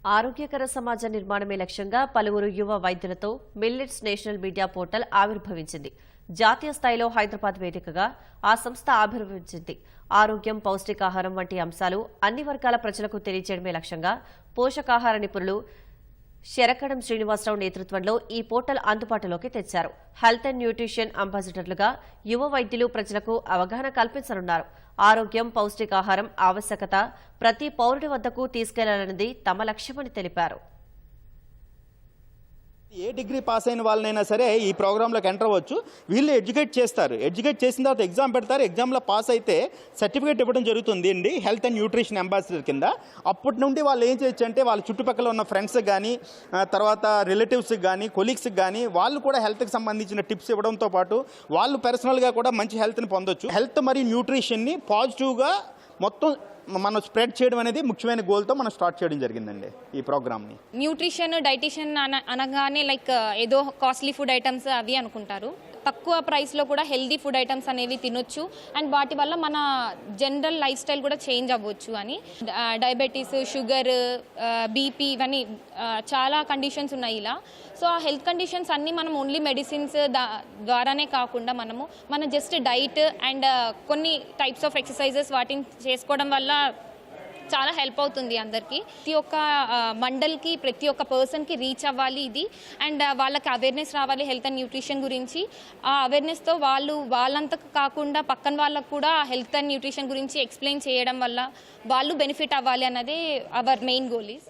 ఆరోగ్యకర సమాజ నిర్మాణమే లక్ష్యంగా పలువురు యువ వైద్యులతో మిల్లెట్స్ నేషనల్ మీడియా పోర్టల్ ఆవిర్భవించింది. జాతీయ స్థాయిలో హైదరాబాద్ వేదికగా ఆ సంస్థ ఆవిర్భవించింది. ఆరోగ్యం, పౌష్టికాహారం వంటి అంశాలు అన్ని వర్గాల ప్రజలకు తెలియజేయడమే లక్ష్యంగా పోషకాహార నిపుణులు శరకడం శ్రీనివాసరావు నేతృత్వంలో ఈ పోర్టల్ అందుబాటులోకి తెచ్చారు. హెల్త్ అండ్ న్యూట్రిషన్ అంబాసిడర్లుగా యువ వైద్యులు ప్రజలకు అవగాహన కల్పించనున్నారు. ఆరోగ్యం, పౌష్టికాహారం ఆవశ్యకత ప్రతి పౌరుడి వద్దకు తీసుకెళ్లాలన్నది తమ లక్ష్యమని తెలిపారు. ఏ డిగ్రీ పాస్ అయిన వాళ్ళనైనా సరే ఈ ప్రోగ్రాంలోకి ఎంటర్ అవ్వచ్చు. వీళ్ళు ఎడ్యుకేట్ చేస్తారు. ఎడ్యుకేట్ చేసిన తర్వాత ఎగ్జామ్ పెడతారు. ఎగ్జామ్లో పాస్ అయితే సర్టిఫికేట్ ఇవ్వడం జరుగుతుంది అండి, హెల్త్ అండ్ న్యూట్రిషన్ అంబాసిడర్ కింద. అప్పటి నుండి వాళ్ళు ఏం చేయొచ్చు అంటే వాళ్ళ చుట్టుపక్కల ఉన్న ఫ్రెండ్స్కి కానీ, తర్వాత రిలేటివ్స్కి కానీ, కొలీగ్స్కి కానీ వాళ్ళు కూడా హెల్త్కి సంబంధించిన టిప్స్ ఇవ్వడంతో పాటు వాళ్ళు పర్సనల్గా కూడా మంచి హెల్త్ని పొందొచ్చు. హెల్త్ మరియు న్యూట్రిషన్ని పాజిటివ్గా మొత్తం మనం స్ప్రెడ్ చేయడం అనేది ముఖ్యమైన గోల్తో మనం స్టార్ట్ చేయడం జరిగిందండి ఈ ప్రోగ్రామ్ని. న్యూట్రిషన్, డైటీషియన్ అనగానే లైక్ ఏదో కాస్ట్లీ ఫుడ్ ఐటమ్స్ అవి అనుకుంటారు. తక్కువ ప్రైస్లో కూడా హెల్దీ ఫుడ్ ఐటమ్స్ అనేవి తినొచ్చు అండ్ వాటి వల్ల మన జనరల్ లైఫ్ స్టైల్ కూడా చేంజ్ అవ్వచ్చు అని. డయాబెటీస్, షుగర్, బీపీ ఇవన్నీ చాలా కండిషన్స్ ఉన్నాయి ఇలా. సో ఆ హెల్త్ కండిషన్స్ అన్నీ మనం ఓన్లీ మెడిసిన్స్ ద్వారానే కాకుండా మన జస్ట్ డైట్ అండ్ కొన్ని టైప్స్ ఆఫ్ ఎక్సర్సైజెస్ వాటిని చేసుకోవడం వల్ల చాలా హెల్ప్ అవుతుంది అందరికీ. ప్రతి ఒక్క మండల్కి, ప్రతి ఒక్క పర్సన్కి రీచ్ అవ్వాలి ఇది. అండ్ వాళ్ళకి అవేర్నెస్ రావాలి హెల్త్ అండ్ న్యూట్రిషన్ గురించి. ఆ అవేర్నెస్తో వాళ్ళంతా కాకుండా పక్కన వాళ్ళకు కూడా హెల్త్ అండ్ న్యూట్రిషన్ గురించి ఎక్స్ప్లెయిన్ చేయడం వల్ల వాళ్ళు బెనిఫిట్ అవ్వాలి అన్నదే అవర్ మెయిన్ గోల్ ఈజ్.